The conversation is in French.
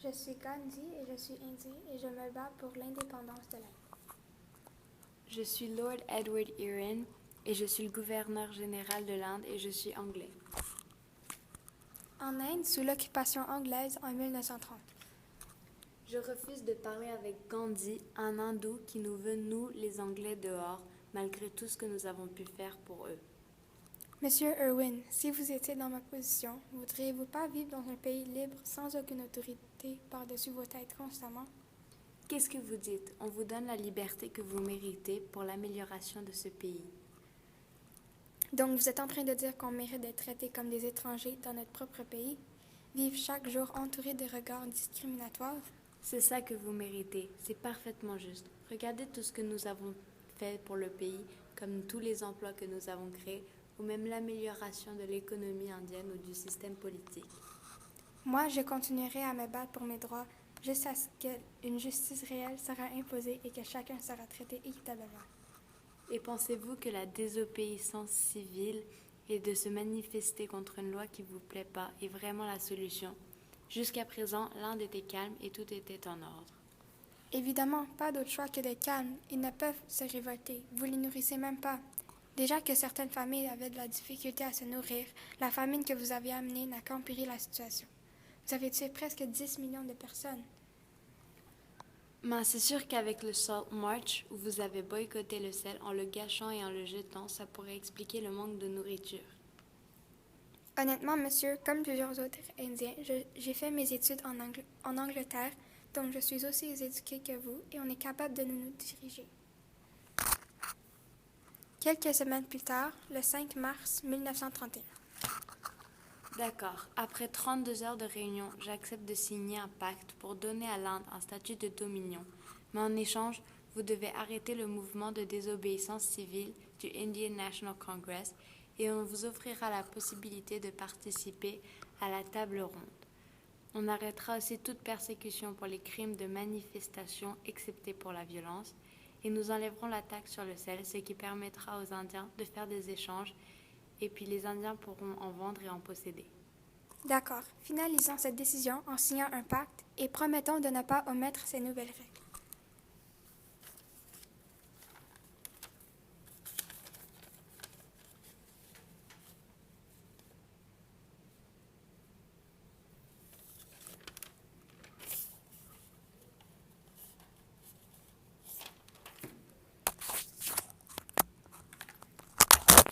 Je suis Gandhi et je suis indien et je me bats pour l'indépendance de l'Inde. Je suis Lord Edward Irwin et je suis le gouverneur général de l'Inde et je suis anglais. En Inde, sous l'occupation anglaise en 1930. Je refuse de parler avec Gandhi, un hindou qui nous veut, nous, les Anglais, dehors, malgré tout ce que nous avons pu faire pour eux. Monsieur Irwin, si vous étiez dans ma position, voudriez-vous pas vivre dans un pays libre sans aucune autorité par-dessus vos têtes constamment? Qu'est-ce que vous dites? On vous donne la liberté que vous méritez pour l'amélioration de ce pays. Donc vous êtes en train de dire qu'on mérite d'être traités comme des étrangers dans notre propre pays? Vivre chaque jour entouré de regards discriminatoires? C'est ça que vous méritez, c'est parfaitement juste. Regardez tout ce que nous avons fait pour le pays, comme tous les emplois que nous avons créés, ou même l'amélioration de l'économie indienne ou du système politique. Moi, je continuerai à me battre pour mes droits jusqu'à ce qu'une justice réelle sera imposée et que chacun sera traité équitablement. Et pensez-vous que la désobéissance civile et de se manifester contre une loi qui ne vous plaît pas est vraiment la solution? Jusqu'à présent, l'Inde était calme et tout était en ordre. Évidemment, pas d'autre choix que d'être calme. Ils ne peuvent se révolter. Vous les nourrissez même pas. Déjà que certaines familles avaient de la difficulté à se nourrir, la famine que vous avez amenée n'a qu'empiré la situation. Vous avez tué presque 10 millions de personnes. Mais c'est sûr qu'avec le Salt March, où vous avez boycotté le sel en le gâchant et en le jetant, ça pourrait expliquer le manque de nourriture. Honnêtement, monsieur, comme plusieurs autres Indiens, j'ai fait mes études en Angleterre, donc je suis aussi éduquée que vous et on est capable de nous diriger. Quelques semaines plus tard, le 5 mars 1931. D'accord. Après 32 heures de réunion, j'accepte de signer un pacte pour donner à l'Inde un statut de dominion. Mais en échange, vous devez arrêter le mouvement de désobéissance civile du Indian National Congress et on vous offrira la possibilité de participer à la table ronde. On arrêtera aussi toute persécution pour les crimes de manifestation, excepté pour la violence, et nous enlèverons la taxe sur le sel, ce qui permettra aux Indiens de faire des échanges, et puis les Indiens pourront en vendre et en posséder. D'accord. Finalisons cette décision en signant un pacte et promettons de ne pas omettre ces nouvelles règles.